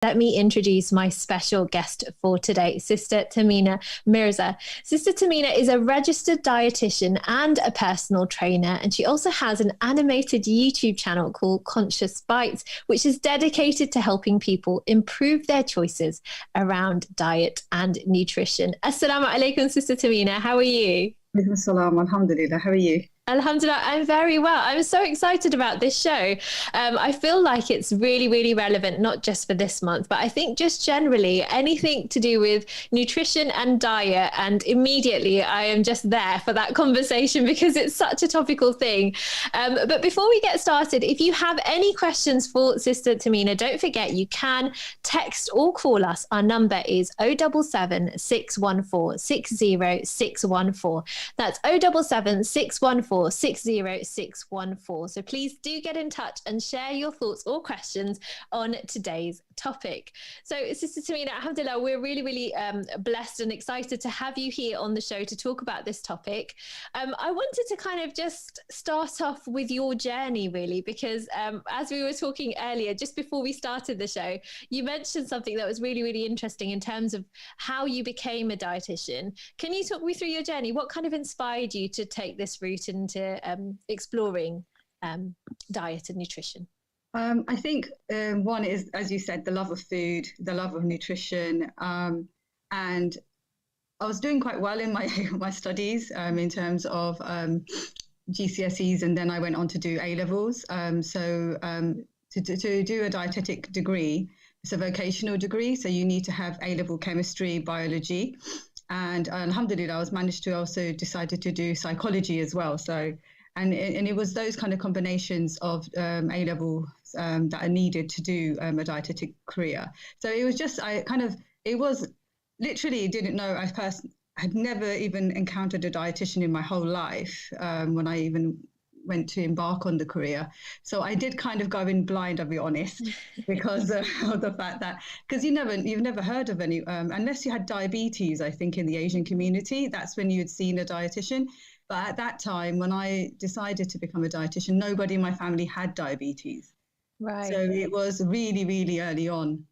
Let me introduce my special guest for today, Sister Tamina Mirza. Sister Tamina is a registered dietitian and a personal trainer, and she also has an animated YouTube channel called Conscious Bites, which is dedicated to helping people improve their choices around diet and nutrition. Assalamu alaikum, Sister Tamina. How are you? Salam, alhamdulillah. How are you? Alhamdulillah, I'm very well. I'm so excited about this show. I feel like it's really, really relevant, not just for this month, but I think just generally anything to do with nutrition and diet. And immediately I am just there for that conversation because it's such a topical thing. But before we get started, if you have any questions for Sister Tamina, don't forget you can text or call us. Our number is 077 614 60614. That's 077 614 60614. So please do get in touch and share your thoughts or questions on today's topic. So Sister Tamina, alhamdulillah, we're really, really blessed and excited to have you here on the show to talk about this topic. I wanted to kind of just start off with your journey, really, because as we were talking earlier, just before we started the show, you mentioned something that was really, really interesting in terms of how you became a dietitian. Can you talk me through your journey? What kind of inspired you to take this route into exploring diet and nutrition? I think one is, as you said, the love of food, the love of nutrition. And I was doing quite well in my studies in terms of GCSEs, and then I went on to do A-levels. To do a dietetic degree, it's a vocational degree, so you need to have A-level chemistry, biology. And alhamdulillah, I was managed to also decided to do psychology as well. So, and it was those kind of combinations of A-level that I needed to do a dietetic career. So it was just, it was literally didn't know, I had never even encountered a dietitian in my whole life when I even went to embark on the career. So I did kind of go in blind, I'll be honest, because of the fact that, because you've never heard of any, unless you had diabetes, I think in the Asian community, that's when you'd seen a dietitian. But at that time, when I decided to become a dietitian, nobody in my family had diabetes. Right. So it was really, really early on.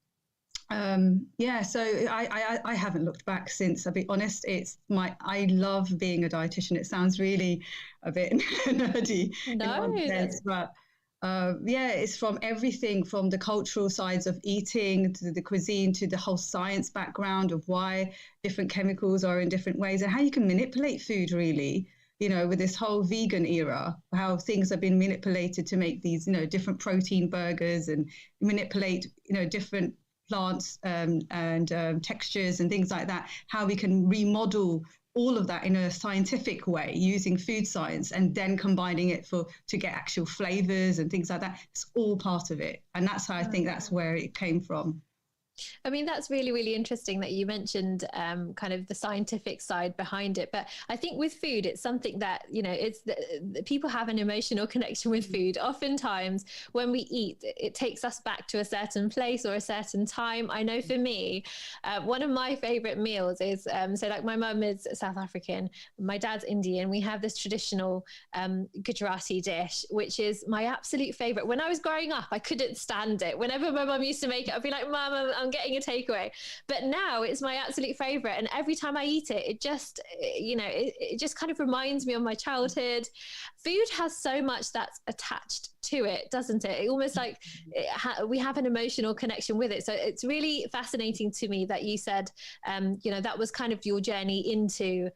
So I haven't looked back since, I'll be honest. I love being a dietitian. It sounds really a bit nerdy in one sense, but it's from everything from the cultural sides of eating to the cuisine to the whole science background of why different chemicals are in different ways and how you can manipulate food, really. You know, with this whole vegan era, how things have been manipulated to make these, different protein burgers and manipulate, different plants and textures and things like that, how we can remodel all of that in a scientific way using food science and then combining it to get actual flavors and things like that. It's all part of it. And that's how I think that's where it came from. I mean, that's really, really interesting that you mentioned kind of the scientific side behind it. But I think with food, it's something that, people have an emotional connection with food. Oftentimes when we eat, it takes us back to a certain place or a certain time. I know for me, one of my favorite meals is, like my mum is South African, my dad's Indian. We have this traditional Gujarati dish, which is my absolute favorite. When I was growing up, I couldn't stand it. Whenever my mum used to make it, I'd be like, Mum, I'm getting a takeaway. But now it's my absolute favorite, and every time I eat it, it just it just kind of reminds me of my childhood. Food has so much that's attached to it, doesn't it? It almost like we have an emotional connection with it. So it's really fascinating to me that you said that was kind of your journey into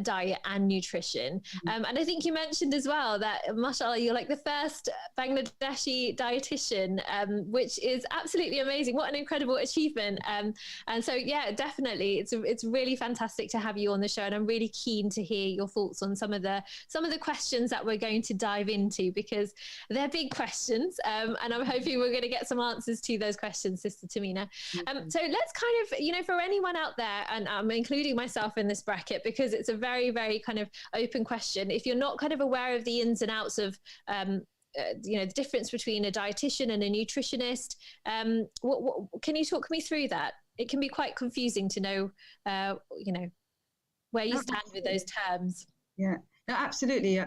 diet and nutrition. And I think you mentioned as well that, mashallah, you're like the first Bangladeshi dietitian, which is absolutely amazing. What an incredible achievement. And so, yeah, definitely, it's really fantastic to have you on the show, and I'm really keen to hear your thoughts on some of the questions that we're going to dive into, because they're big questions, and I'm hoping we're going to get some answers to those questions, Sister Tamina. So let's kind of, for anyone out there, and I'm including myself in this bracket because it's a very, very kind of open question. If you're not kind of aware of the ins and outs of the difference between a dietitian and a nutritionist, what can you talk me through that? It can be quite confusing to know, where you stand with those terms. Yeah. No, absolutely.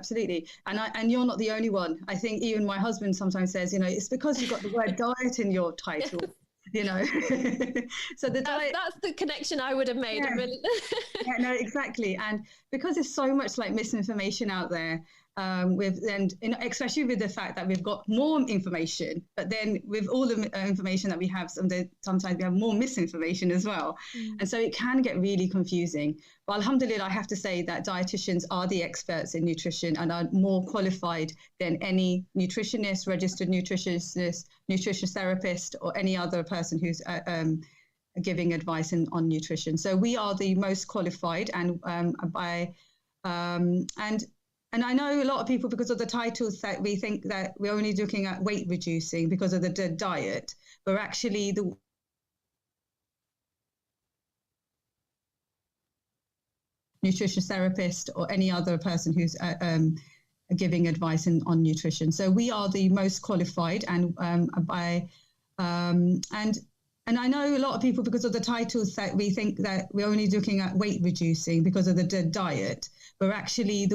And you're not the only one. I think even my husband sometimes says, it's because you've got the word diet in your title. you know. So the diet, that's the connection I would have made. yeah, yeah, no, exactly. And because there's so much like misinformation out there, with and especially with the fact that we've got more information, but then with all the information that we have, sometimes we have more misinformation as well, and so it can get really confusing. But alhamdulillah, I have to say that dietitians are the experts in nutrition and are more qualified than any nutritionist, registered nutritionist, nutrition therapist, or any other person who's giving advice on nutrition. So we are the most qualified, and and I know a lot of people, because of the titles, that we think that we're only looking at weight reducing because of the diet, but actually the nutrition therapist or any other person who's giving advice on nutrition. So we are the most qualified, and and I know a lot of people, because of the titles, that we think that we're only looking at weight reducing because of the diet, but actually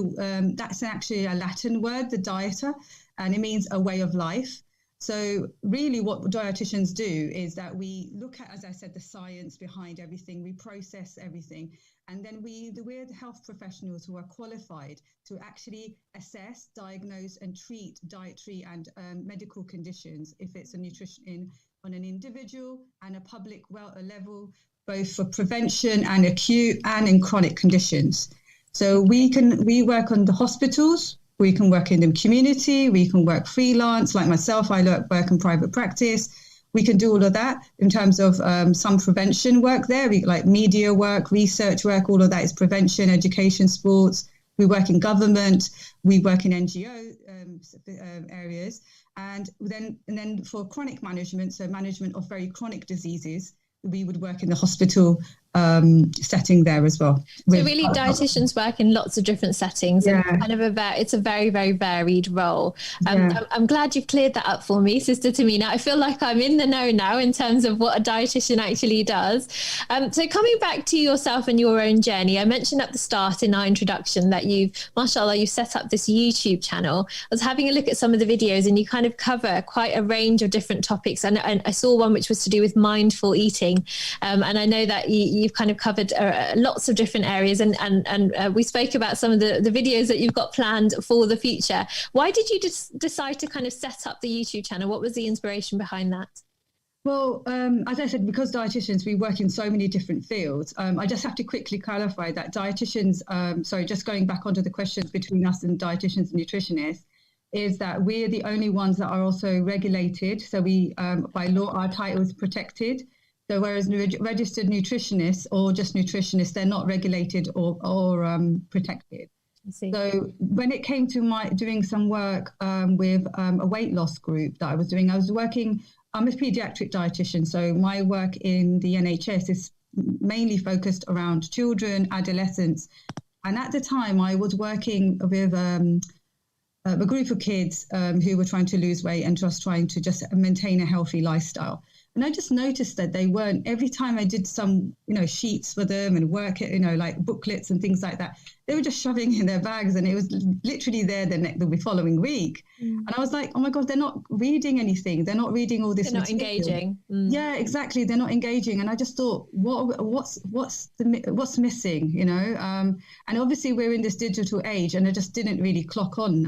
that's actually a Latin word, the dieta, and it means a way of life. So really what dietitians do is that we look at, as I said, the science behind everything, we process everything, and then we're the health professionals who are qualified to actually assess, diagnose and treat dietary and medical conditions, if it's a nutrition on an individual and a public level, both for prevention and acute and in chronic conditions. So we work on the hospitals, we can work in the community, we can work freelance, like myself, I work in private practice. We can do all of that in terms of some prevention work there, like media work, research work, all of that is prevention, education, sports. We work in government, we work in NGO areas. And then for chronic management, so management of very chronic diseases, we would work in the hospital setting there as well. So really dietitians work in lots of different settings, and kind of it's a very, very varied role. I'm glad you've cleared that up for me, Sister Tamina. I feel like I'm in the know now in terms of what a dietitian actually does. So coming back to yourself and your own journey, I mentioned at the start in our introduction that mashallah, you've set up this YouTube channel. I was having a look at some of the videos, and you kind of cover quite a range of different topics. And I saw one which was to do with mindful eating. And I know that you've kind of covered lots of different areas, and we spoke about some of the videos that you've got planned for the future. Why did you decide to kind of set up the YouTube channel? What was the inspiration behind that? Well, as I said, because dietitians, we work in so many different fields. I just have to quickly clarify that dietitians, just going back onto the questions between us and dietitians and nutritionists, is that we're the only ones that are also regulated. So we, by law, our title is protected. So whereas registered nutritionists or just nutritionists, they're not regulated or protected. So when it came to doing some work with a weight loss group that I was doing, I'm a pediatric dietitian. So my work in the NHS is mainly focused around children, adolescents. And at the time I was working with a group of kids who were trying to lose weight and just trying to just maintain a healthy lifestyle. And I just noticed that they weren't, every time I did some, sheets for them and work, like booklets and things like that, they were just shoving in their bags, and it was literally there the following week. And I was like, oh my God, they're not reading anything. They're not reading all this. They're not engaging. Yeah, exactly. They're not engaging. And I just thought, what's missing, And obviously we're in this digital age, and I just didn't really clock on.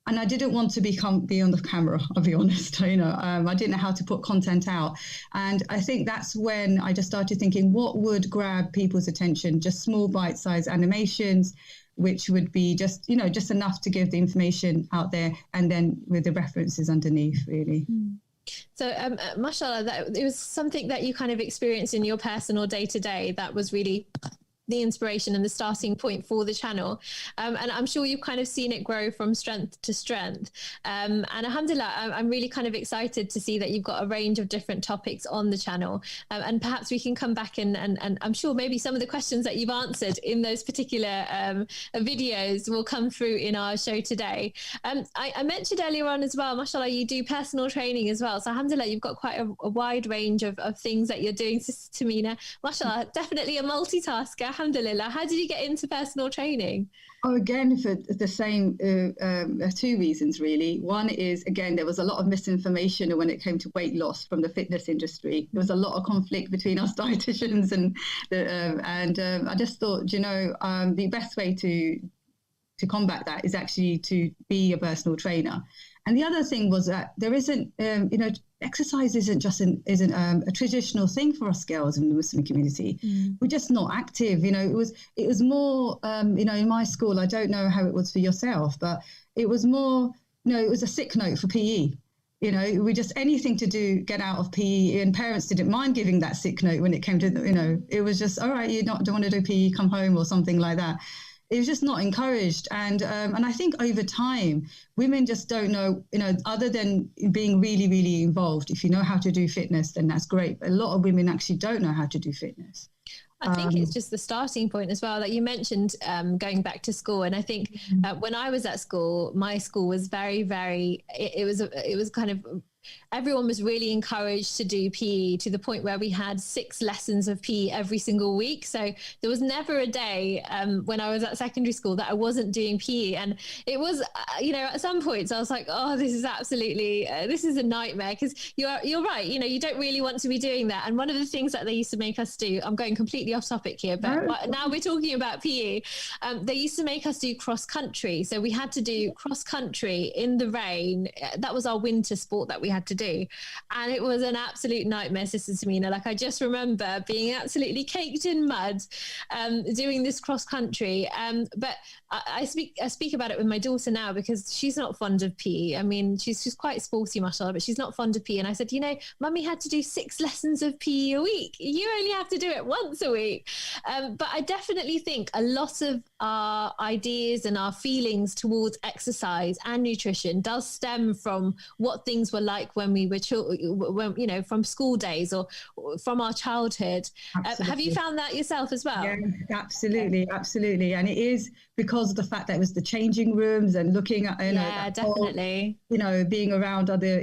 And I didn't want to be on the camera, I'll be honest. I didn't know how to put content out. And I think that's when I just started thinking, what would grab people's attention? Just small bite-sized animations, which would be just enough to give the information out there, and then with the references underneath, really. So, mashallah, it was something that you kind of experienced in your personal day-to-day that was really the inspiration and the starting point for the channel, and I'm sure you've kind of seen it grow from strength to strength, and alhamdulillah, I'm really kind of excited to see that you've got a range of different topics on the channel, and perhaps we can come back and I'm sure maybe some of the questions that you've answered in those particular videos will come through in our show today. I mentioned earlier on as well, mashallah, you do personal training as well, so alhamdulillah, you've got quite a wide range of things that you're doing, Sister Tamina. Mashallah, definitely a multitasker. alhamdulillah. How did you get into personal training? Oh, again, for the same two reasons, really. One is, again, there was a lot of misinformation when it came to weight loss from the fitness industry. There was a lot of conflict between us dietitians, and I just thought, the best way to combat that is actually to be a personal trainer. And the other thing was that there isn't, exercise isn't a traditional thing for us girls in the Muslim community. We're just not active. It was more, in my school, I don't know how it was for yourself, but it was more, it was a sick note for PE. We just anything to do, get out of PE, and parents didn't mind giving that sick note when it came to, it was just, all right, don't want to do PE, come home or something like that. It was just not encouraged. And I think over time, women just don't know, other than being really, really involved. If you know how to do fitness, then that's great. But a lot of women actually don't know how to do fitness. I think it's just the starting point as well. Like you mentioned, going back to school. And I think when I was at school, my school was very, very, it was kind of, everyone was really encouraged to do PE, to the point where we had 6 lessons of PE every single week. So there was never a day when I was at secondary school that I wasn't doing PE. And it was, at some points I was like, oh, this is absolutely, this is a nightmare, because you're right. You don't really want to be doing that. And one of the things that they used to make us do, I'm going completely off topic here, but now we're talking about PE. They used to make us do cross country. So we had to do cross country in the rain. That was our winter sport that we had to do, and it was an absolute nightmare, Sister Tamina. Like I just remember being absolutely caked in mud, doing this cross country. But I speak about it with my daughter now, because she's not fond of PE. I mean, she's quite sporty, mashallah, but she's not fond of PE. And I said, Mummy had to do 6 lessons of PE a week. You only have to do it once a week. But I definitely think a lot of our ideas and our feelings towards exercise and nutrition does stem from what things were like when we were children, from school days or from our childhood. Have you found that yourself as well? Yeah, absolutely. And it is because of the fact that it was the changing rooms and looking at, definitely, whole, being around other,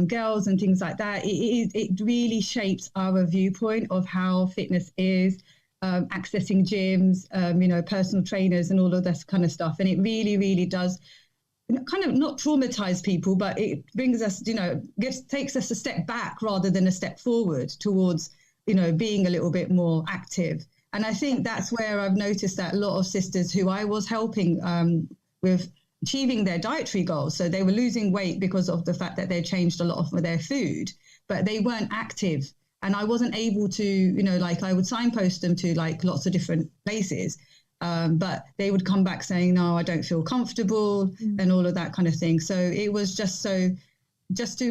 girls and things like that. It really shapes our viewpoint of how fitness is. Accessing gyms, personal trainers and all of this kind of stuff. And it really, really does kind of not traumatize people, but it brings us, takes us a step back rather than a step forward towards, being a little bit more active. And I think that's where I've noticed that a lot of sisters who I was helping with achieving their dietary goals. So they were losing weight because of the fact that they changed a lot of their food, but they weren't active. And I wasn't able to, I would signpost them to lots of different places, but they would come back saying, no, I don't feel comfortable and all of that kind of thing. So it was just to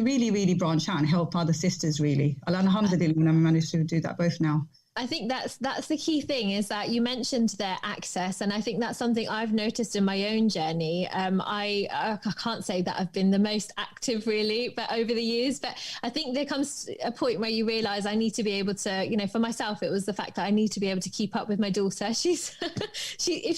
really, really branch out and help other sisters, really. Alhamdulillah, I managed to do that both now. I think that's the key thing, is that you mentioned their access, and I think that's something I've noticed in my own journey. I can't say that I've been the most active really, but over the years, but I think there comes a point where you realize I need to be able to, for myself, it was the fact that I need to be able to keep up with my daughter. If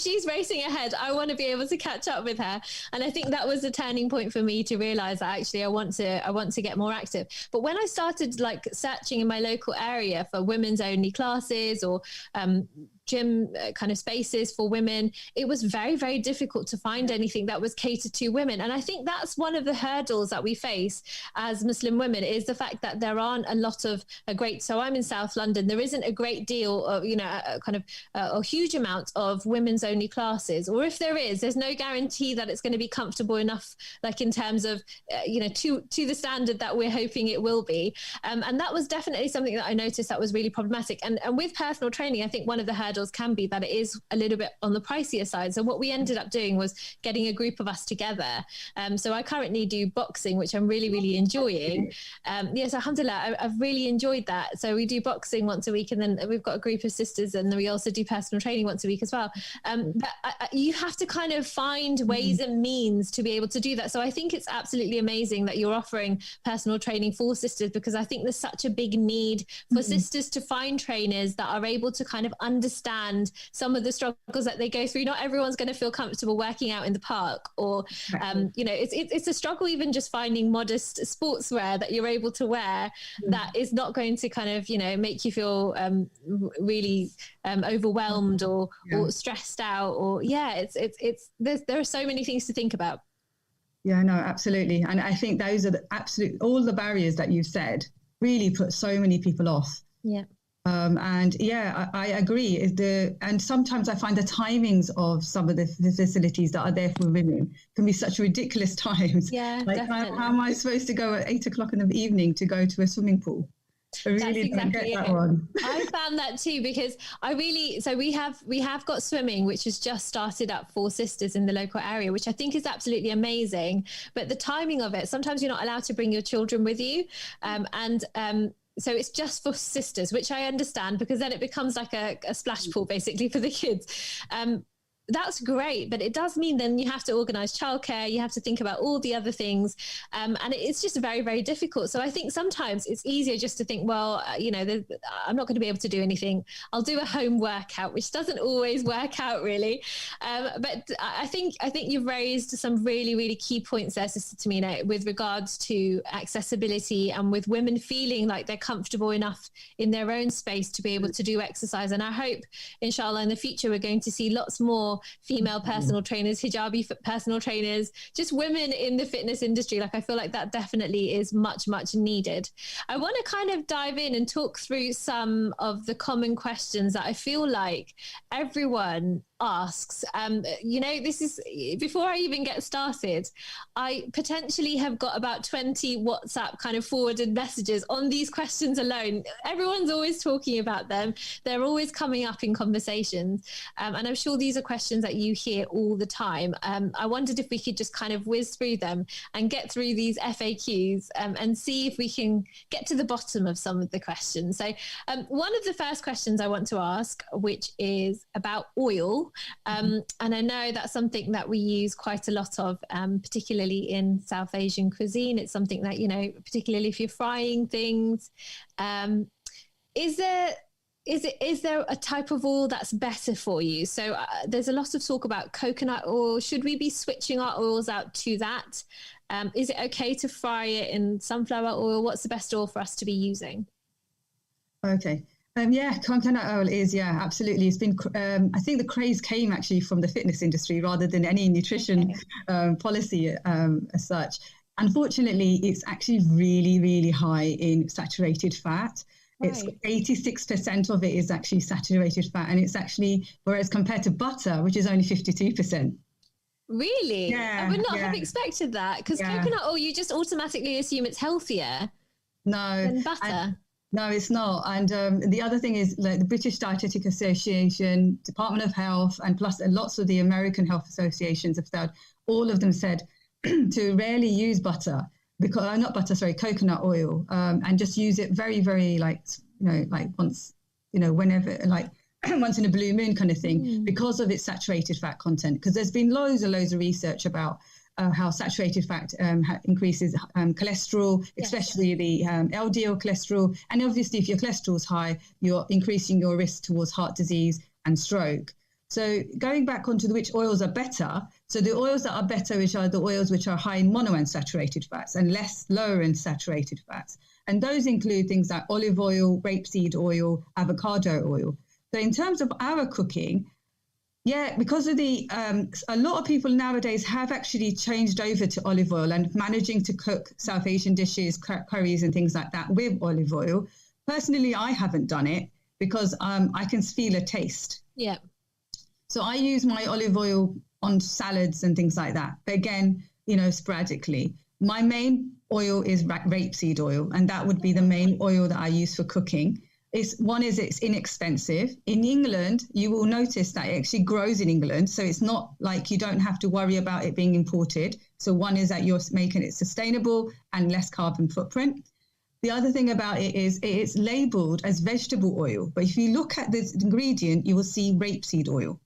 she's racing ahead, I want to be able to catch up with her. And I think that was a turning point for me to realize that actually I want to get more active. But when I started searching in my local area for women's only classes or gym kind of spaces for women, it was very, very difficult to find anything that was catered to women. And I think that's one of the hurdles that we face as Muslim women, is the fact that there aren't a lot of so I'm in South London, there isn't a great deal of, a huge amount of women's only classes, or if there is, there's no guarantee that it's going to be comfortable enough, in terms of, to the standard that we're hoping it will be. And that was definitely something that I noticed that was really problematic. And with personal training, I think one of the hurdles can be that it is a little bit on the pricier side. So what we ended up doing was getting a group of us together. So I currently do boxing, which I'm really, really enjoying. Yes, alhamdulillah, I've really enjoyed that. So we do boxing once a week, and then we've got a group of sisters, and then we also do personal training once a week as well. But you have to kind of find ways and means to be able to do that. So I think it's absolutely amazing that you're offering personal training for sisters, because I think there's such a big need for sisters to find trainers that are able to kind of understand understand some of the struggles that they go through. Not everyone's going to feel comfortable working out in the park, or you know, it's a struggle even just finding modest sportswear that you're able to wear that is not going to kind of, you know, make you feel really overwhelmed or stressed out, or there are so many things to think about. Yeah, no, absolutely. And I think those are all the barriers that you've said really put so many people off. Yeah. And yeah, I agree. And sometimes I find the timings of some of the facilities that are there for women can be such ridiculous times. Yeah, like how am I supposed to go at 8 o'clock in the evening to go to a swimming pool? I really don't get that one. I found that too, because we have got swimming, which has just started up for sisters in the local area, which I think is absolutely amazing. But the timing of it, sometimes you're not allowed to bring your children with you. So it's just for sisters, which I understand, because then it becomes like a splash pool basically for the kids. That's great, but it does mean then you have to organise childcare, you have to think about all the other things, and it's just very, very difficult. So I think sometimes it's easier just to think, well, you know, I'm not going to be able to do anything. I'll do a home workout, which doesn't always work out really. But I think you've raised some really, really key points there, Sister Tamina, with regards to accessibility and with women feeling like they're comfortable enough in their own space to be able to do exercise. And I hope, inshallah, in the future, we're going to see lots more female personal trainers, hijabi personal trainers, just women in the fitness industry. Like, I feel like that definitely is much, much needed. I want to kind of dive in and talk through some of the common questions that I feel like everyone asks. You know, this is before I even get started, I potentially have got about 20 WhatsApp kind of forwarded messages on these questions alone. Everyone's always talking about them. They're always coming up in conversations. And I'm sure these are questions that you hear all the time. I wondered if we could just kind of whiz through them and get through these FAQs and see if we can get to the bottom of some of the questions. So one of the first questions I want to ask, which is about oil. And I know that's something that we use quite a lot of, particularly in South Asian cuisine. It's something that, you know, particularly if you're frying things, is there a type of oil that's better for you? So there's a lot of talk about coconut oil. Should we be switching our oils out to that? Is it okay to fry it in sunflower oil? What's the best oil for us to be using? Okay. Yeah, coconut oil is, absolutely. It's been, I think the craze came actually from the fitness industry rather than any nutrition policy as such. Unfortunately, it's actually really, really high in saturated fat. Right. It's 86% of it is actually saturated fat. And it's actually, whereas compared to butter, which is only 52%. Really? Yeah, I would not have expected that, because coconut oil, you just automatically assume it's healthier than butter. No, it's not. And the other thing is, like, the British Dietetic Association, Department of Health, and plus lots of the American health associations have said, all of them said to rarely use butter, because coconut oil, and just use it very, very like once, whenever, like once in a blue moon kind of thing, because of its saturated fat content. Because there's been loads and loads of research about how saturated fat increases cholesterol, especially the LDL cholesterol. And obviously, if your cholesterol is high, you're increasing your risk towards heart disease and stroke. So going back onto which oils are better, so the oils that are better, which are the oils which are high in monounsaturated fats and lower in saturated fats. And those include things like olive oil, rapeseed oil, avocado oil. So in terms of our cooking, because of a lot of people nowadays have actually changed over to olive oil and managing to cook South Asian dishes, curries and things like that with olive oil. Personally, I haven't done it because I can feel a taste. Yeah. So I use my olive oil on salads and things like that. But again, sporadically. My main oil is rapeseed oil, and that would be the main oil that I use for cooking. It's inexpensive. In England, you will notice that it actually grows in England. So it's not like you don't have to worry about it being imported. So one is that you're making it sustainable and less carbon footprint. The other thing about it is it's labeled as vegetable oil. But if you look at this ingredient, you will see rapeseed oil.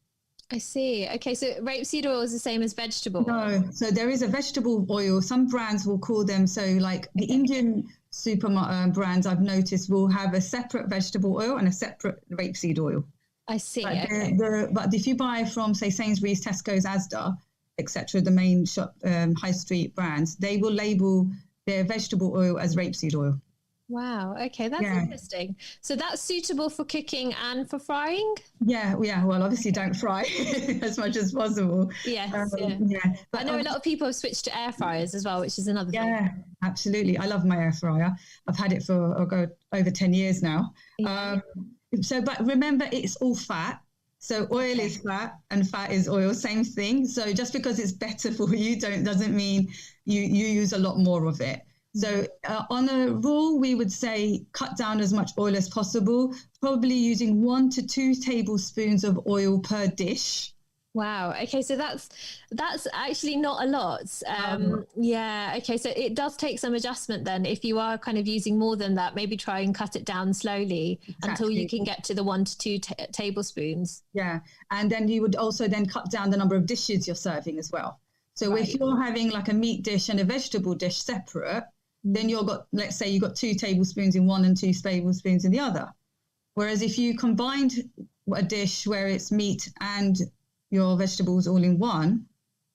I see. Okay, so rapeseed oil is the same as vegetable oil? No, so there is a vegetable oil. Some brands will call them, so like the Indian supermarket brands I've noticed will have a separate vegetable oil and a separate rapeseed oil. I see. But, Okay. but if you buy from, say, Sainsbury's, Tesco's, Asda, etc., the main shop, high street brands, they will label their vegetable oil as rapeseed oil. Wow. Okay, that's Yeah. interesting. So that's suitable for cooking and for frying? Yeah. Well, obviously don't fry as much as possible. Yes. Yeah. Yeah. I But know a lot of people have switched to air fryers as well, which is another thing. yeah, absolutely. I love my air fryer. I've had it for over 10 years now. Yeah. But remember, it's all fat. So oil is fat and fat is oil, same thing. So just because it's better for you doesn't mean you use a lot more of it. So on a rule, we would say cut down as much oil as possible, probably using 1 to 2 tablespoons of oil per dish. Wow. Okay. So that's actually not a lot. Yeah. Okay. So it does take some adjustment then. If you are kind of using more than that, maybe try and cut it down slowly until you can get to the 1 to 2 tablespoons. Yeah. And then you would also then cut down the number of dishes you're serving as well. So if you're having like a meat dish and a vegetable dish separate, then let's say you've got 2 tablespoons in one and 2 tablespoons in the other. Whereas if you combined a dish where it's meat and your vegetables all in one,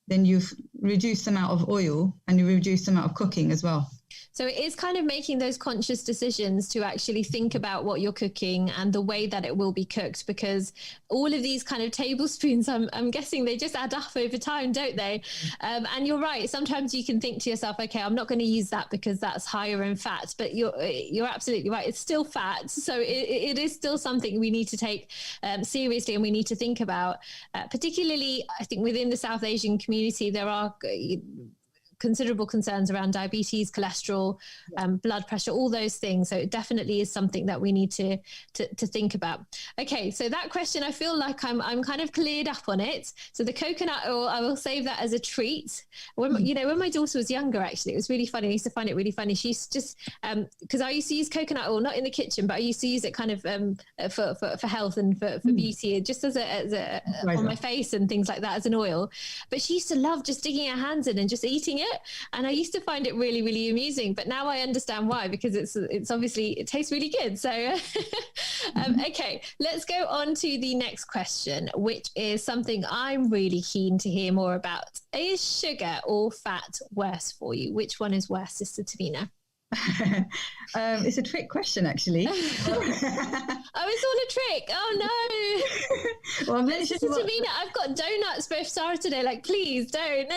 then you've reduced the amount of oil and you reduce the amount of cooking as well. So it is kind of making those conscious decisions to actually think about what you're cooking and the way that it will be cooked, because all of these kind of tablespoons, I'm guessing they just add up over time, don't they? And you're right. Sometimes you can think to yourself, okay, I'm not going to use that because that's higher in fat, but you're absolutely right. It's still fat. So it is still something we need to take seriously and we need to think about, particularly, I think within the South Asian community, there are considerable concerns around diabetes, cholesterol, blood pressure, all those things. So it definitely is something that we need to think about. Okay, so that question, I feel like I'm kind of cleared up on it. So the coconut oil, I will save that as a treat. When my daughter was younger, actually, it was really funny. I used to find it really funny. She used to just, because I used to use coconut oil, not in the kitchen, but I used to use it kind of for health and for beauty, just as a on my face and things like that as an oil. But she used to love just sticking her hands in and just eating it. And I used to find it really, really amusing, but now I understand why, because it's obviously, it tastes really good. So, okay, let's go on to the next question, which is something I'm really keen to hear more about. Is sugar or fat worse for you? Which one is worse, Sister Tamina? It's a trick question, actually. Oh, it's all a trick. Oh no. Well, Sister Tamina, I've got donuts for Sarah today. Like, please don't.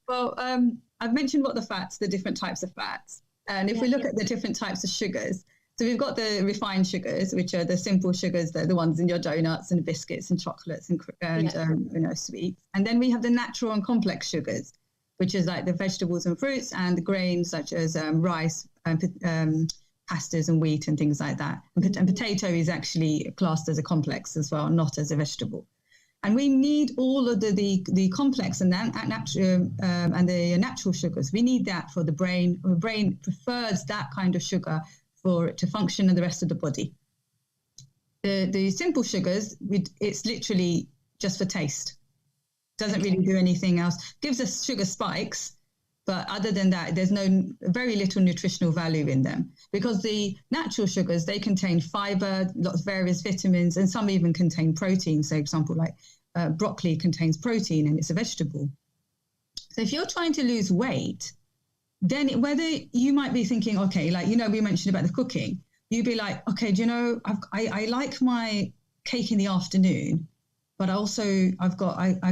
Well, I've mentioned the different types of fats. And if we look at the different types of sugars, so we've got the refined sugars, which are the simple sugars, the ones in your donuts and biscuits and chocolates and sweets. And then we have the natural and complex sugars, which is like the vegetables and fruits and the grains such as rice, pastas and wheat and things like that. And potato is actually classed as a complex as well, not as a vegetable. And we need all of the complex and the natural sugars. We need that for the brain. The brain prefers that kind of sugar for it to function in the rest of the body. The simple sugars, it's literally just for taste. Doesn't really do anything else. Gives us sugar spikes, but other than that, there's very little nutritional value in them, because the natural sugars, they contain fiber, lots of various vitamins, and some even contain protein. So, for example, like broccoli contains protein and it's a vegetable. So if you're trying to lose weight, then whether you might be thinking, okay, like, we mentioned about the cooking, you'd be like, okay, I like my cake in the afternoon, but also I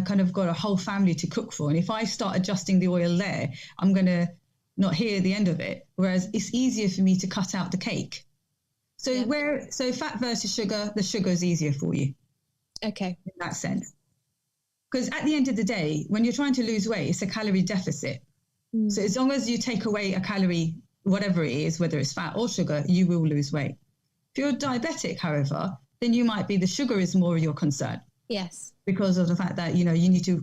kind of got a whole family to cook for. And if I start adjusting the oil there, I'm going to not hear the end of it. Whereas it's easier for me to cut out the cake. So fat versus sugar, the sugar is easier for you. Okay. In that sense. Because at the end of the day, when you're trying to lose weight, it's a calorie deficit. So as long as you take away a calorie, whatever it is, whether it's fat or sugar, you will lose weight. If you're diabetic, however, then the sugar is more your concern. Yes. Because of the fact that, you need to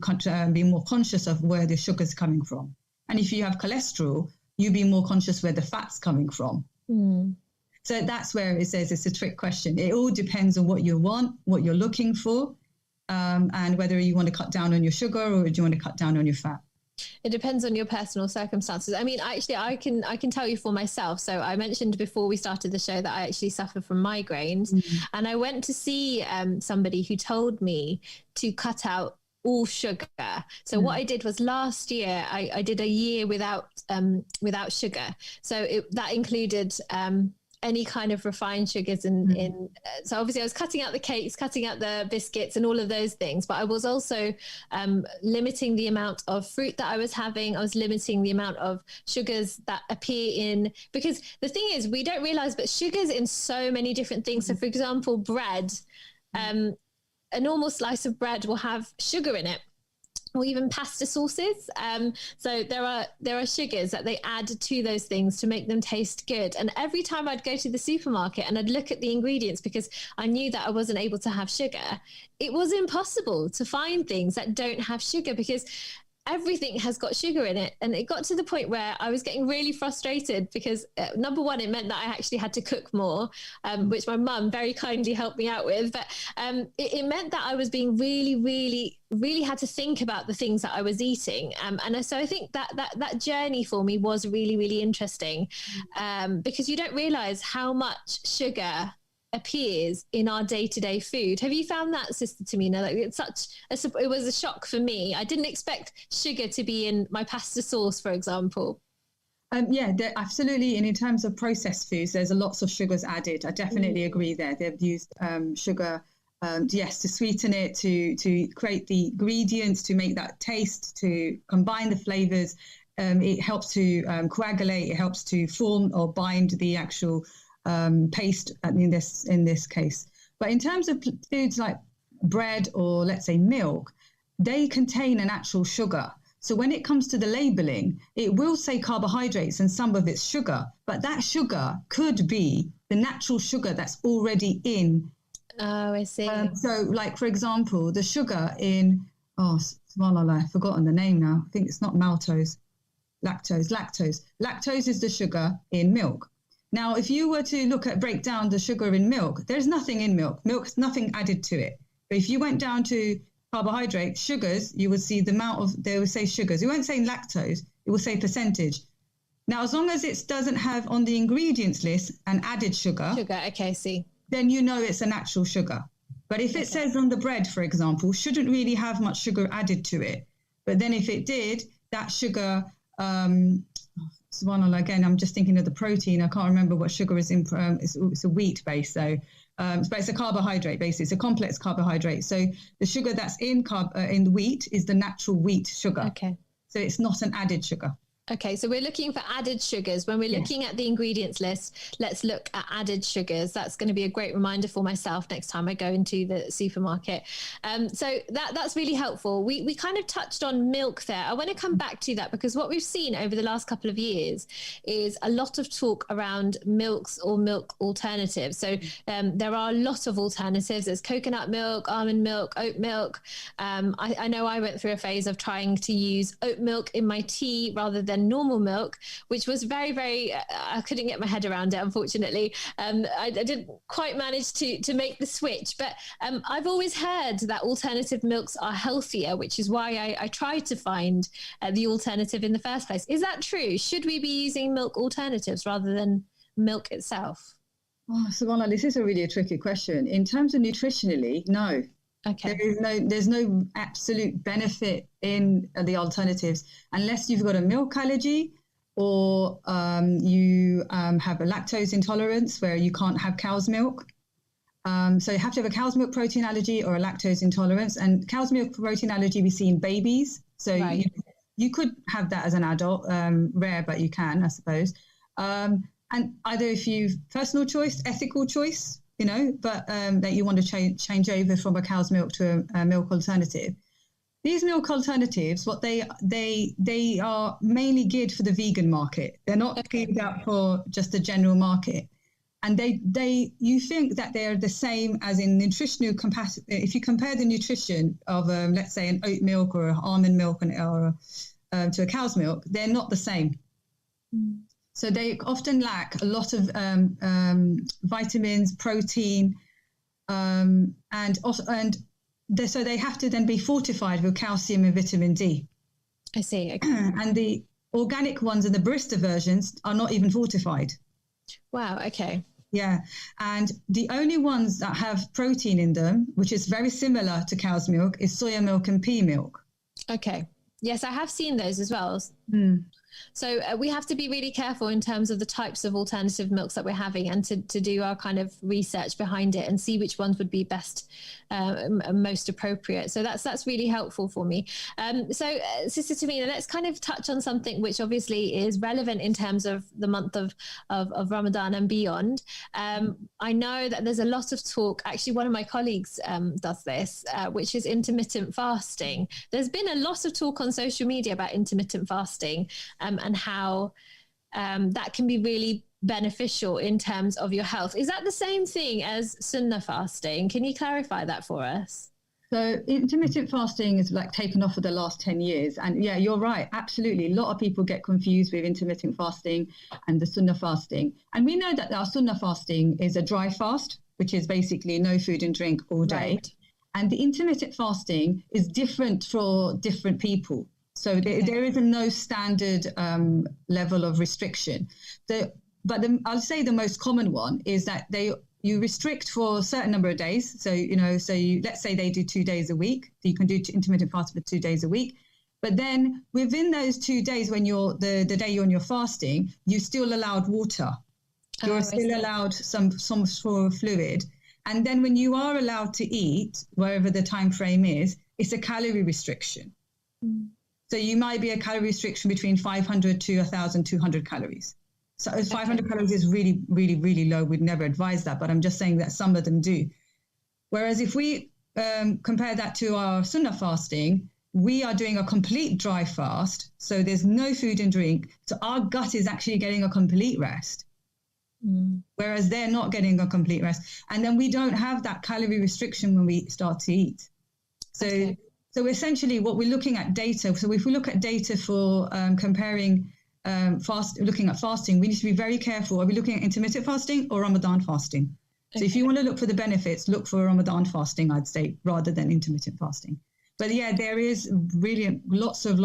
be more conscious of where the sugar's coming from. And if you have cholesterol, you be more conscious where the fat's coming from. So that's where it says it's a trick question. It all depends on what you want, what you're looking for, and whether you want to cut down on your sugar or do you want to cut down on your fat. It depends on your personal circumstances. I mean, actually, I can tell you for myself. So I mentioned before we started the show that I actually suffer from migraines, and I went to see somebody who told me to cut out all sugar. So what I did was last year I did a year without sugar. So that included any kind of refined sugars so obviously I was cutting out the cakes, cutting out the biscuits and all of those things, but I was also limiting the amount of fruit that I was having. I was limiting the amount of sugars that appear in, because the thing is, we don't realize, but sugars in so many different things. So for example, bread, a normal slice of bread will have sugar in it, or even pasta sauces. So there are sugars that they add to those things to make them taste good. And every time I'd go to the supermarket and I'd look at the ingredients, because I knew that I wasn't able to have sugar, it was impossible to find things that don't have sugar, because everything has got sugar in it. And it got to the point where I was getting really frustrated because number one, it meant that I actually had to cook more, which my mum very kindly helped me out with. But it meant that I was being really had to think about the things that I was eating. And so I think that journey for me was really interesting, because you don't realize how much sugar appears in our day-to-day food. Have you found that, Sister Tamina? Like, it was a shock for me. I didn't expect sugar to be in my pasta sauce, for example. Yeah, absolutely. And in terms of processed foods, there's lots of sugars added. I definitely agree there. They've used sugar, yes, to sweeten it, to create the ingredients, to make that taste, to combine the flavors. It helps to coagulate. It helps to form or bind the actual paste in this case. But in terms of foods like bread or, let's say, milk, they contain an actual sugar. So when it comes to the labeling, it will say carbohydrates and some of it's sugar, but that sugar could be the natural sugar that's already in. Oh, I see. So like, for example, the sugar in, I've forgotten the name now. I think it's not maltose, lactose. Lactose is the sugar in milk. Now, if you were to break down the sugar in milk, there's nothing in milk. Milk's nothing added to it. But if you went down to carbohydrate, sugars, you would see the amount they would say sugars. It won't say lactose, it will say percentage. Now, as long as it doesn't have on the ingredients list an added sugar. Okay, see. Then you know it's a natural sugar. But if it says on the bread, for example, shouldn't really have much sugar added to it. But then if it did, that sugar, again, I'm just thinking of the protein. I can't remember what sugar is in. It's a wheat base, so but it's a carbohydrate base. It's a complex carbohydrate. So the sugar that's in the wheat is the natural wheat sugar. Okay. So it's not an added sugar. Okay, so we're looking for added sugars. When we're looking at the ingredients list, let's look at added sugars. That's going to be a great reminder for myself next time I go into the supermarket. So that's really helpful. We kind of touched on milk there. I want to come back to that, because what we've seen over the last couple of years is a lot of talk around milks or milk alternatives. So there are a lot of alternatives. There's coconut milk, almond milk, oat milk. I know I went through a phase of trying to use oat milk in my tea rather than normal milk, which was very I couldn't get my head around it, unfortunately. I didn't quite manage to make the switch, but I've always heard that alternative milks are healthier, which is why I tried to find the alternative in the first place. Is that true? Should we be using milk alternatives rather than milk itself? Savannah, this is a tricky question. In terms of nutritionally, no. Okay. There's no absolute benefit in the alternatives unless you've got a milk allergy or you have a lactose intolerance where you can't have cow's milk. So you have to have a cow's milk protein allergy or a lactose intolerance. And cow's milk protein allergy we see in babies. So you could have that as an adult, rare, but you can, I suppose. And either if you've personal choice, ethical choice, but that you want to change over from a cow's milk to a milk alternative. These milk alternatives, what they are mainly geared for the vegan market. They're not geared out for just the general market. And you think that they're the same as in nutritional capacity. If you compare the nutrition of, let's say, an oat milk or an almond milk or to a cow's milk, they're not the same. Mm. So they often lack a lot of vitamins, protein, so they have to then be fortified with calcium and vitamin D. I see. Okay. And the organic ones and the barista versions are not even fortified. Wow. Okay. Yeah. And the only ones that have protein in them, which is very similar to cow's milk, is soya milk and pea milk. Okay. Yes, I have seen those as well. So we have to be really careful in terms of the types of alternative milks that we're having, and to do our kind of research behind it and see which ones would be best, most appropriate. So that's really helpful for me. So Sister Tamina, let's kind of touch on something which obviously is relevant in terms of the month of Ramadan and beyond. I know that there's a lot of talk. Actually, one of my colleagues does this, which is intermittent fasting. There's been a lot of talk on social media about intermittent fasting. And how that can be really beneficial in terms of your health. Is that the same thing as Sunnah fasting? Can you clarify that for us? So intermittent fasting is like taken off for the last 10 years. And yeah, you're right. Absolutely. A lot of people get confused with intermittent fasting and the Sunnah fasting. And we know that our Sunnah fasting is a dry fast, which is basically no food and drink all day. Right. And the intermittent fasting is different for different people. So there is no standard level of restriction. I'll say the most common one is that you restrict for a certain number of days. So, let's say they do 2 days a week. So you can do intermittent fast for 2 days a week. But then within those 2 days, when you're the day you're on your fasting, you're still allowed water. You're still allowed some sort of fluid. And then when you are allowed to eat, wherever the time frame is, it's a calorie restriction. So you might be a calorie restriction between 500 to 1,200 calories. So 500 calories is really, really, really low. We'd never advise that, but I'm just saying that some of them do. Whereas if we compare that to our Sunnah fasting, we are doing a complete dry fast. So there's no food and drink. So our gut is actually getting a complete rest. Whereas they're not getting a complete rest. And then we don't have that calorie restriction when we start to eat. So essentially what we're looking at data. So if we look at data for comparing looking at fasting, we need to be very careful. Are we looking at intermittent fasting or Ramadan fasting? So if you want to look for the benefits, look for Ramadan fasting, I'd say, rather than intermittent fasting. But yeah, there is really lots of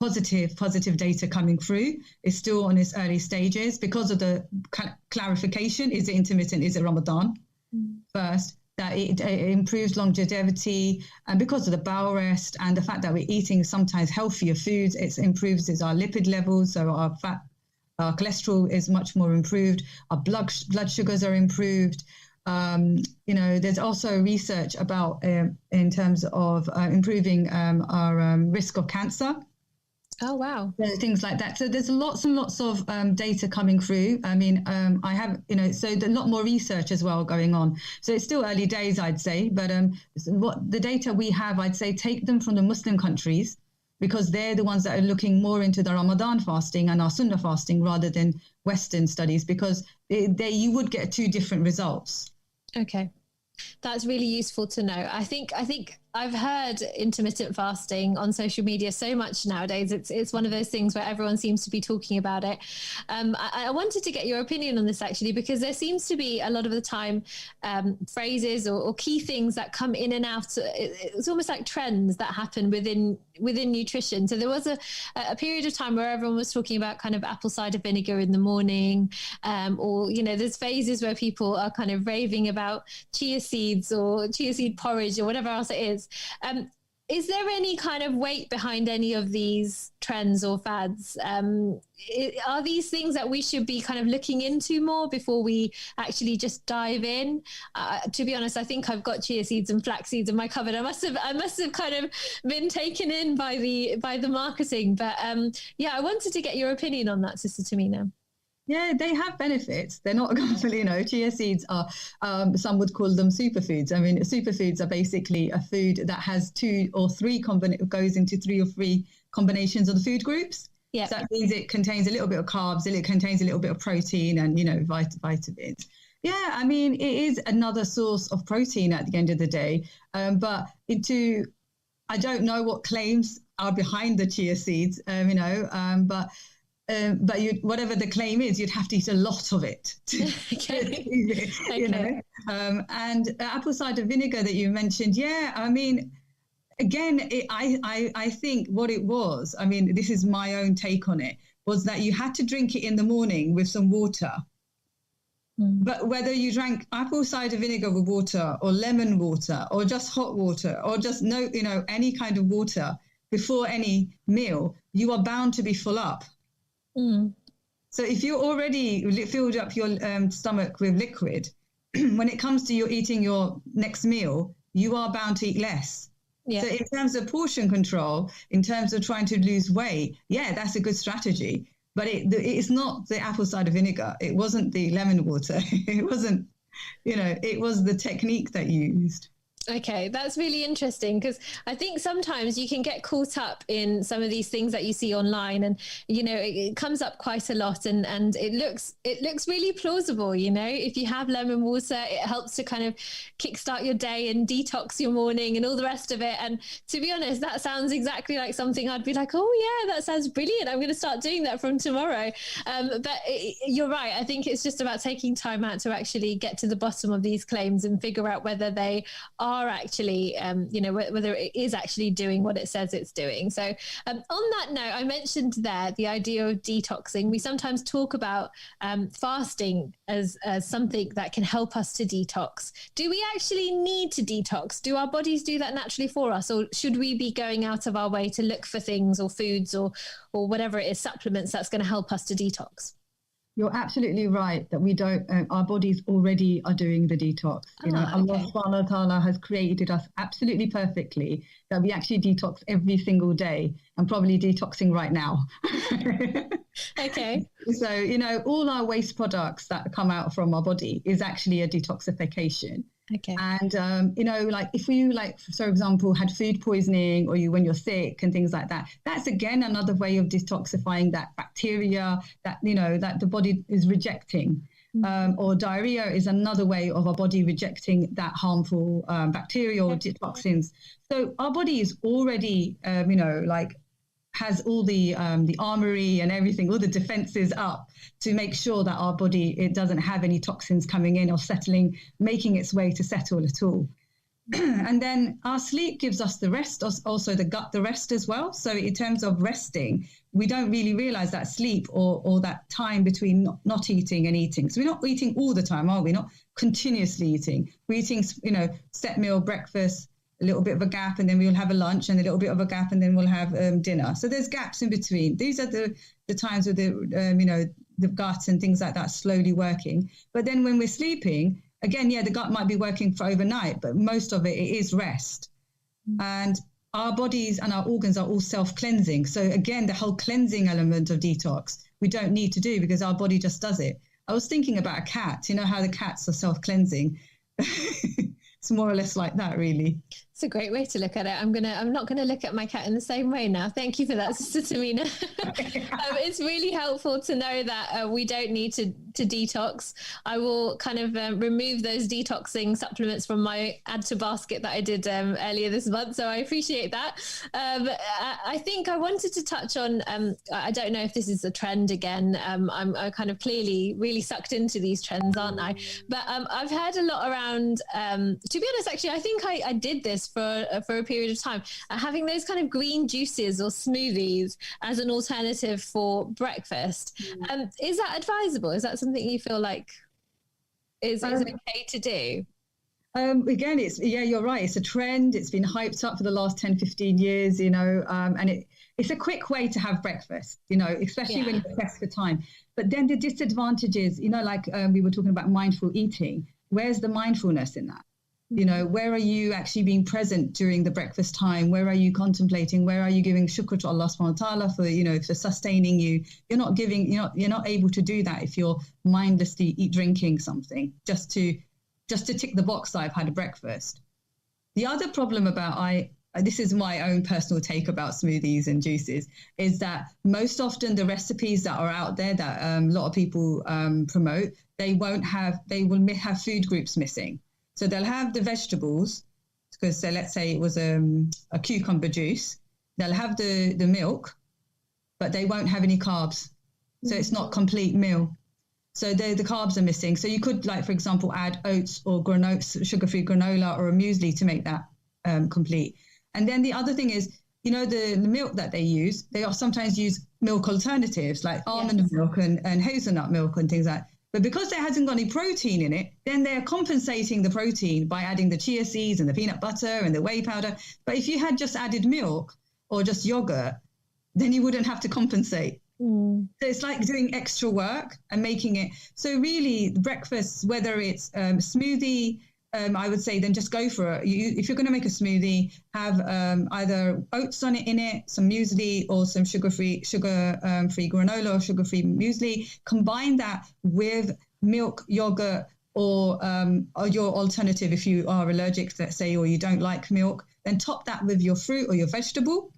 positive data coming through. It's still on its early stages because of the clarification. Is it intermittent? Is it Ramadan first? That it improves longevity, and because of the bowel rest and the fact that we're eating sometimes healthier foods, it improves our lipid levels, so our cholesterol is much more improved, our blood sugars are improved. There's also research about in terms of improving our risk of cancer. Oh, wow. Things like that. So there's lots and lots of data coming through. I mean, I have, so a lot more research as well going on. So it's still early days, I'd say. But what the data we have, I'd say take them from the Muslim countries, because they're the ones that are looking more into the Ramadan fasting and our Sunnah fasting rather than Western studies, because you would get 2 different results. Okay. That's really useful to know. I think I've heard intermittent fasting on social media so much nowadays. It's one of those things where everyone seems to be talking about it. I wanted to get your opinion on this actually, because there seems to be a lot of the time phrases or key things that come in and out. It's almost like trends that happen within nutrition. So there was a period of time where everyone was talking about kind of apple cider vinegar in the morning, or there's phases where people are kind of raving about chia seeds or chia seed porridge or whatever else it is. Is there any kind of weight behind any of these trends or fads? Are these things that we should be kind of looking into more before we actually just dive in? To be honest, I think I've got chia seeds and flax seeds in my cupboard. I must have kind of been taken in by the marketing. But I wanted to get your opinion on that, Sister Tamina. Yeah, they have benefits. They're not completely, chia seeds are, some would call them superfoods. I mean, superfoods are basically a food that has 2 or 3 goes into 3 or 3 combinations of the food groups. Yeah. So that means it contains a little bit of carbs, it contains a little bit of protein and, vitamins. Yeah, I mean, it is another source of protein at the end of the day. But I don't know what claims are behind the chia seeds, but whatever the claim is, you'd have to eat a lot of it. And apple cider vinegar that you mentioned, yeah, I mean, again, I think what it was, I mean, this is my own take on it, was that you had to drink it in the morning with some water. But whether you drank apple cider vinegar with water or lemon water or just hot water or just any kind of water before any meal, you are bound to be full up. So if you already filled up your stomach with liquid, when it comes to eating your next meal, you are bound to eat less. Yeah. So in terms of portion control, in terms of trying to lose weight, yeah, that's a good strategy. But it's not the apple cider vinegar. It wasn't the lemon water. It wasn't, it was the technique that you used. Okay, that's really interesting, because I think sometimes you can get caught up in some of these things that you see online, and it comes up quite a lot, and it looks really plausible. If you have lemon water, it helps to kind of kickstart your day and detox your morning and all the rest of it. And to be honest, that sounds exactly like something I'd be like, oh yeah, that sounds brilliant. I'm going to start doing that from tomorrow. But you're right. I think it's just about taking time out to actually get to the bottom of these claims and figure out whether they are actually, whether it is actually doing what it says it's doing. So on that note, I mentioned there the idea of detoxing. We sometimes talk about fasting as something that can help us to detox. Do we actually need to detox? Do our bodies do that naturally for us? Or should we be going out of our way to look for things or foods or whatever it is, supplements that's going to help us to detox? You're absolutely right that we don't, our bodies already are doing the detox. Allah subhanahu wa ta'ala has created us absolutely perfectly that we actually detox every single day, and probably detoxing right now. Okay. So, all our waste products that come out from our body is actually a detoxification. Okay. And, if you, for example, had food poisoning, or when you're sick and things like that, that's again another way of detoxifying that bacteria that, that the body is rejecting. Or diarrhea is another way of our body rejecting that harmful bacterial toxins. So our body is already, has all the armory and everything, all the defenses up to make sure that our body, it doesn't have any toxins coming in or settling, making its way to settle at all. And then our sleep gives us the rest, also the gut, the rest as well. So in terms of resting, we don't really realize that sleep or that time between not eating and eating. So we're not eating all the time, are we? Not continuously eating. We're eating, set meal, breakfast, a little bit of a gap, and then we'll have a lunch, and a little bit of a gap, and then we'll have dinner. So there's gaps in between. These are the times with the gut and things like that slowly working. But then when we're sleeping, again, the gut might be working for overnight, but most of it is rest. And our bodies and our organs are all self-cleansing. So again, the whole cleansing element of detox, we don't need to do because our body just does it. I was thinking about a cat, how the cats are self-cleansing. It's more or less like that, really. It's a great way to look at it. I'm not gonna look at my cat in the same way now. Thank you for that, Sister Tamina. It's really helpful to know that we don't need to detox. I will kind of remove those detoxing supplements from my add to basket that I did earlier this month. So I appreciate that. I think I wanted to touch on, I don't know if this is a trend again. I'm kind of clearly really sucked into these trends, aren't I? But I've heard a lot around, to be honest, actually, I think I did this for a period of time, having those kind of green juices or smoothies as an alternative for breakfast. Is that advisable? Is that something you feel like is okay to do? Again, you're right. It's a trend. It's been hyped up for the last 10, 15 years, and it's a quick way to have breakfast, especially when you're pressed for time. But then the disadvantages, we were talking about mindful eating. Where's the mindfulness in that? Where are you actually being present during the breakfast time? Where are you contemplating? Where are you giving shukr to Allah subhanahu wa ta'ala for sustaining you? You're not able to do that if you're mindlessly drinking something just to tick the box. I've had a breakfast. The other problem about this is my own personal take about smoothies and juices, is that most often the recipes that are out there that a lot of people promote, they will have food groups missing. So they'll have the vegetables, because let's say it was a cucumber juice. They'll have the milk, but they won't have any carbs. So it's not complete meal. So the carbs are missing. So you could, for example, add oats or sugar-free granola or a muesli to make that complete. And then the other thing is, you know, the milk that they use, they are sometimes use milk alternatives like almond milk and hazelnut milk and things like that. But because there hasn't got any protein in it, then they're compensating the protein by adding the chia seeds and the peanut butter and the whey powder. But if you had just added milk or just yogurt, then you wouldn't have to compensate. So it's like doing extra work and making it. So really, breakfast, whether it's smoothie, I would say then just go for it. If you're going to make a smoothie, have either oats in it, some muesli, or some sugar-free granola or sugar-free muesli. Combine that with milk, yogurt, or your alternative if you are allergic, let's say, or you don't like milk. Then top that with your fruit or your vegetable,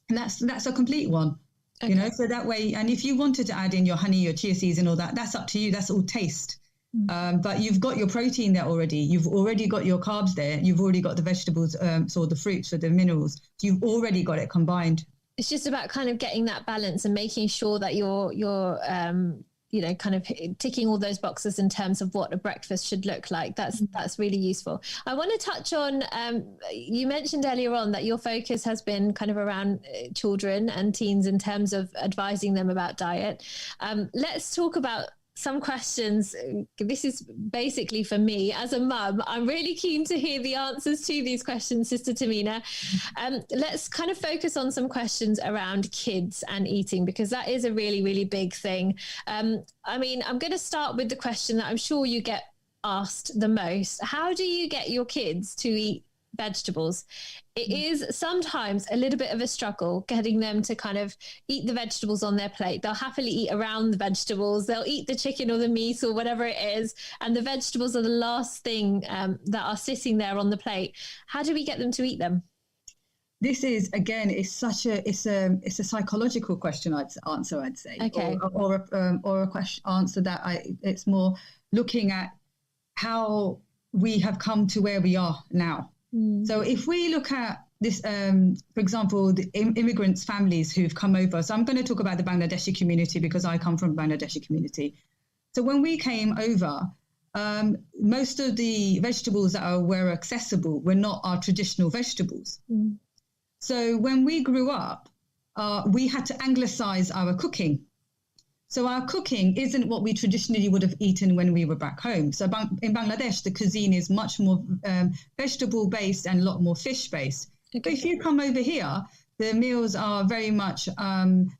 and that's a complete one. Okay. You know, so that way. And if you wanted to add in your honey, your chia seeds, and all that, that's up to you. That's all taste. But you've got your protein there already. You've already got your carbs there. You've already got the vegetables, so the fruits, or the minerals. You've already got it combined. It's just about kind of getting that balance and making sure that you're you know, kind of ticking all those boxes in terms of what a breakfast should look like. That's really useful. I want to touch on, you mentioned earlier on that your focus has been kind of around children and teens in terms of advising them about diet. Let's talk about some questions. This is basically for me as a mum. I'm really keen to hear the answers to these questions, Sister Tamina. Let's kind of focus on some questions around kids and eating, because that is a really, really big thing. I mean, I'm going to start with the question that I'm sure you get asked the most. How do you get your kids to eat vegetables? It is sometimes a little bit of a struggle getting them to kind of eat the vegetables on their plate. They'll happily eat around the vegetables. They'll eat the chicken or the meat or whatever it is, and the vegetables are the last thing that are sitting there on the plate. How do we get them to eat them? This is, again, it's a psychological question. I'd say, okay, or a question answer that it's more looking at how we have come to where we are now. So if we look at this, for example, the immigrants' families who've come over. So I'm going to talk about the Bangladeshi community because I come from Bangladeshi community. So when we came over, most of the vegetables that were accessible were not our traditional vegetables. So when we grew up, we had to anglicize our cooking. So our cooking isn't what we traditionally would have eaten when we were back home. So in Bangladesh, the cuisine is much more vegetable-based and a lot more fish-based. Okay. But if you come over here, the meals are very much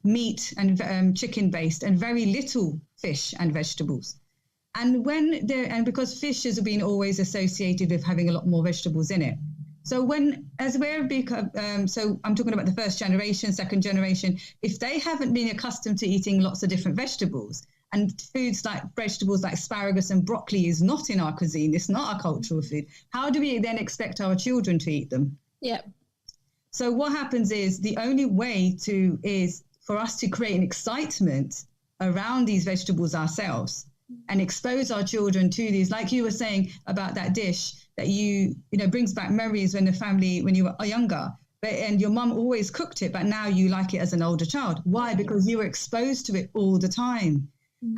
meat and chicken-based and very little fish and vegetables. And because fish has been always associated with having a lot more vegetables in it. So so I'm talking about the first generation, second generation, if they haven't been accustomed to eating lots of different vegetables, and foods like vegetables like asparagus and broccoli is not in our cuisine, it's not our cultural food, how do we then expect our children to eat them? Yeah. So what happens is the only way is for us to create an excitement around these vegetables ourselves and expose our children to these, like you were saying about that dish that you know brings back memories when you were younger, and your mum always cooked it, but now you like it as an older child. Why? Because you were exposed to it all the time.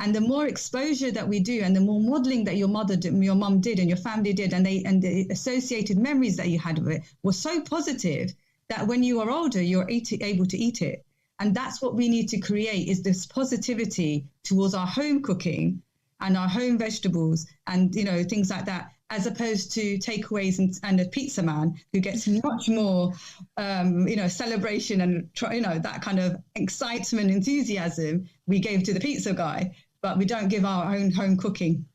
And the more exposure that we do, and the more modeling that your mum did, and your family did, and the associated memories that you had with it were so positive that when you are older, you're able to eat it. And that's what we need to create, is this positivity towards our home cooking and our home vegetables and, you know, things like that, as opposed to takeaways and a pizza man who gets much more, celebration and, that kind of excitement, enthusiasm we gave to the pizza guy, but we don't give our own home cooking.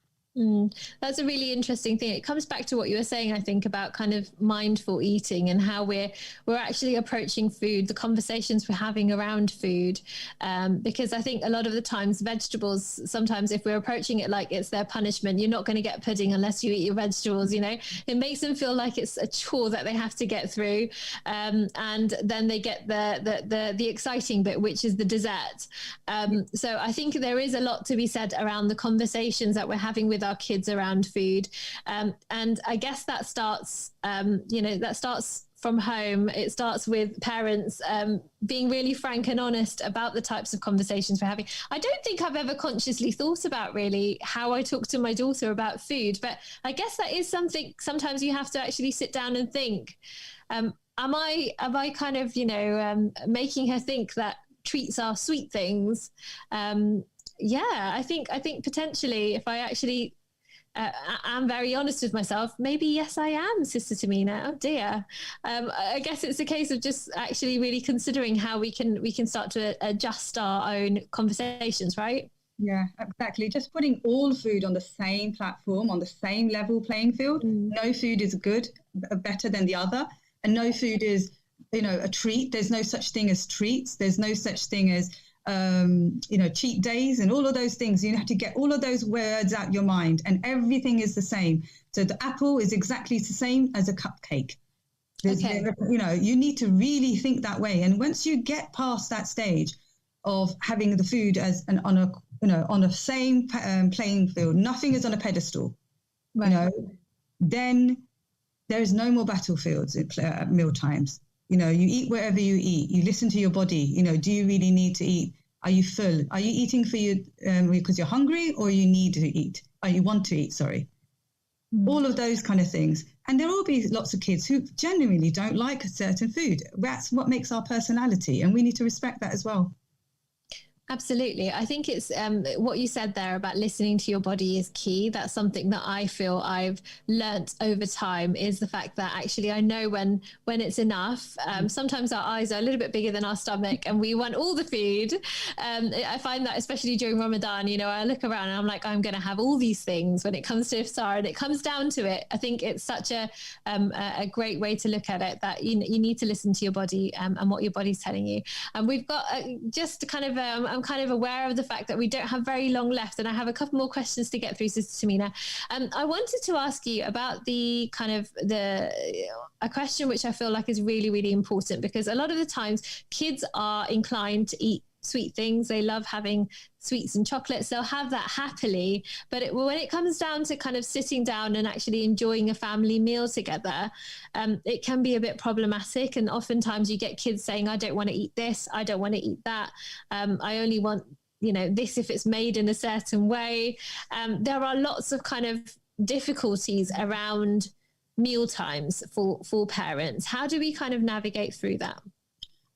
That's a really interesting thing. It comes back to what you were saying, I think, about kind of mindful eating and how we're actually approaching food, the conversations we're having around food. Because I think a lot of the times vegetables, sometimes if we're approaching it like it's their punishment, you're not going to get pudding unless you eat your vegetables, you know, it makes them feel like it's a chore that they have to get through. And then they get the exciting bit, which is the dessert. So I think there is a lot to be said around the conversations that we're having with our kids around food, and I guess that starts from home. It starts with parents being really frank and honest about the types of conversations we're having. I don't think I've ever consciously thought about really how I talk to my daughter about food, but I guess that is something sometimes you have to actually sit down and think. am I kind of, you know, making her think that treats are sweet things? Yeah, I think potentially if I actually I'm very honest with myself, maybe yes, I am, Sister Tamina. Oh dear. I guess it's a case of just actually really considering how we can start to adjust our own conversations, right? Yeah, exactly. Just putting all food on the same platform, on the same level playing field. No food is good, better than the other, and no food is, you know, a treat. There's no such thing as treats. There's no such thing as you know, cheat days and all of those things. You have to get all of those words out your mind, and everything is the same. So the apple is exactly the same as a cupcake. Okay. You know, you need to really think that way. And once you get past that stage of having the food as on a same playing field, nothing is on a pedestal, right. You know, then there is no more battlefields at meal times. You know, you eat wherever you eat. You listen to your body. You know, do you really need to eat? Are you full? Are you eating for you because you're hungry, or you need to eat? Or you want to eat? Sorry. All of those kind of things. And there will be lots of kids who genuinely don't like a certain food. That's what makes our personality, and we need to respect that as well. Absolutely. I think it's what you said there about listening to your body is key. That's something that I feel I've learnt over time, is the fact that actually I know when it's enough. Sometimes our eyes are a little bit bigger than our stomach and we want all the food. I find that especially during Ramadan, you know, I look around and I'm like, I'm going to have all these things when it comes to iftar, and it comes down to it. I think it's such a great way to look at it, that you need to listen to your body and what your body's telling you. And we've got just kind of I'm kind of aware of the fact that we don't have very long left, and I have a couple more questions to get through, Sister Tamina. I wanted to ask you about a question which I feel like is really, really important, because a lot of the times kids are inclined to eat sweet things. They love having sweets and chocolates. They'll have that happily. But when it comes down to kind of sitting down and actually enjoying a family meal together, it can be a bit problematic. And oftentimes you get kids saying, I don't want to eat this. I don't want to eat that. I only want, you know, this if it's made in a certain way. There are lots of kind of difficulties around meal times for parents. How do we kind of navigate through that?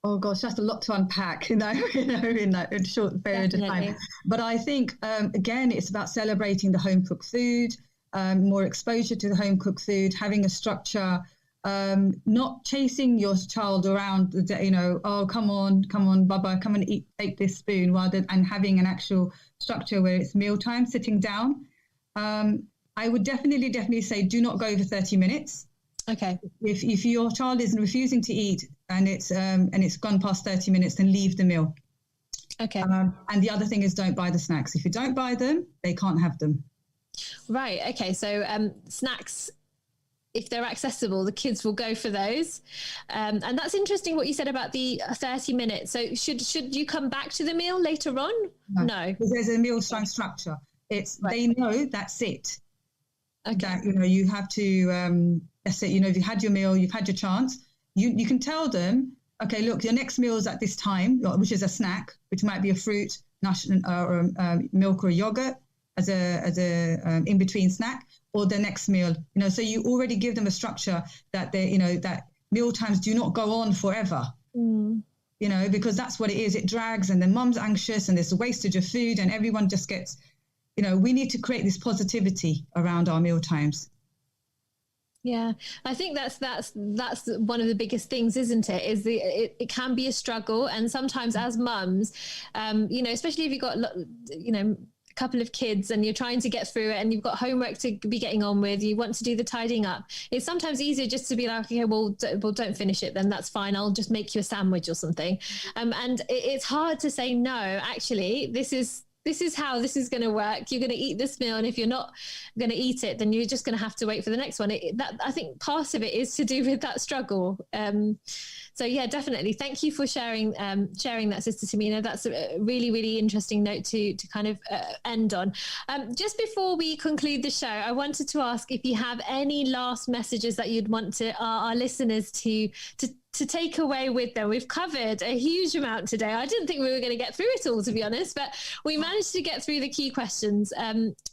Oh gosh, that's a lot to unpack, in that short period of time. But I think, again, it's about celebrating the home cooked food, more exposure to the home cooked food, having a structure, not chasing your child around the day, you know, oh, come on, Baba, come and take this spoon, and having an actual structure where it's mealtime, sitting down. I would definitely say do not go over 30 minutes. Okay. If your child is refusing to eat and it's gone past 30 minutes, then leave the meal. Okay. And the other thing is, don't buy the snacks. If you don't buy them, they can't have them. Right. Okay. So snacks, if they're accessible, the kids will go for those. And that's interesting what you said about the 30 minutes. So should you come back to the meal later on? No. Because there's a meal structure. It's right. They know that's it. Okay. That, you know, you have to, that's it. You know, if you had your meal, you've had your chance. You can tell them, okay, look, your next meal is at this time, which is a snack, which might be a fruit, or milk or yogurt as a in between snack, or the next meal. You know, so you already give them a structure that that meal times do not go on forever. You know, because that's what it is. It drags, and then mum's anxious, and there's a wastage of food, and everyone just gets. You know, we need to create this positivity around our meal times. Yeah, I think that's one of the biggest things, isn't it? Is it can be a struggle, and sometimes as mums, you know, especially if you've got, you know, a couple of kids and you're trying to get through it, and you've got homework to be getting on with, you want to do the tidying up. It's sometimes easier just to be like, okay, well, don't finish it, then that's fine. I'll just make you a sandwich or something. And it's hard to say no. Actually, this is how this is going to work. You're going to eat this meal, and if you're not going to eat it, then you're just going to have to wait for the next one. I think part of it is to do with that struggle. So yeah, definitely. Thank you for sharing that, Sister Tamina. That's a really, really interesting note to kind of end on. Just before we conclude the show, I wanted to ask if you have any last messages that you'd want to our listeners to take away with them. We've covered a huge amount today. I didn't think we were going to get through it all, to be honest, but we managed to get through the key questions.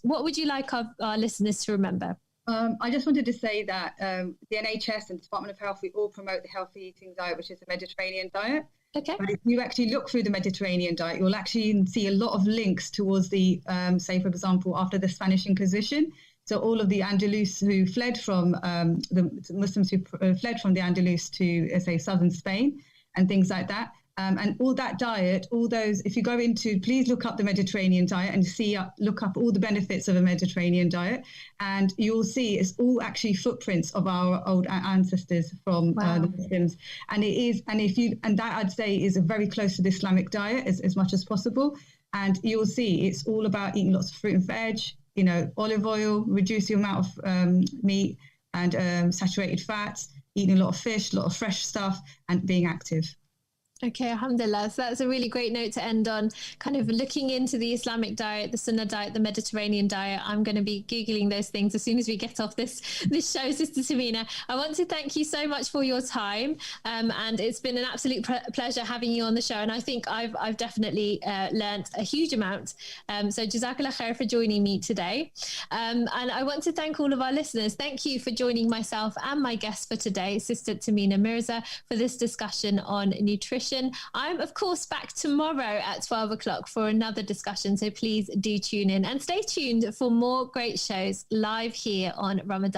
What would you like our listeners to remember? I just wanted to say that the NHS and Department of Health, we all promote the healthy eating diet, which is the Mediterranean diet. Okay. But if you actually look through the Mediterranean diet, you'll actually see a lot of links towards the, say, for example, after the Spanish Inquisition. So all of the Andalus who fled from the Muslims who fled from the Andalus to, say, southern Spain and things like that. And all that diet, all those, if you go into, please look up the Mediterranean diet and look up all the benefits of a Mediterranean diet. And you'll see it's all actually footprints of our old ancestors from the Muslims. And it is, and that I'd say is very close to the Islamic diet as much as possible. And you'll see it's all about eating lots of fruit and veg, olive oil, reduce the amount of meat and saturated fats, eating a lot of fish, a lot of fresh stuff, and being active. Okay, alhamdulillah. So that's a really great note to end on, kind of looking into the Islamic diet, the Sunnah diet, the Mediterranean diet. I'm going to be Googling those things as soon as we get off this show, Sister Tamina. I want to thank you so much for your time. And it's been an absolute pleasure having you on the show. And I think I've definitely learnt a huge amount. So Jazakallah khair for joining me today. And I want to thank all of our listeners. Thank you for joining myself and my guest for today, Sister Tamina Mirza, for this discussion on nutrition. I'm, of course, back tomorrow at 12 o'clock for another discussion. So please do tune in and stay tuned for more great shows live here on Ramadan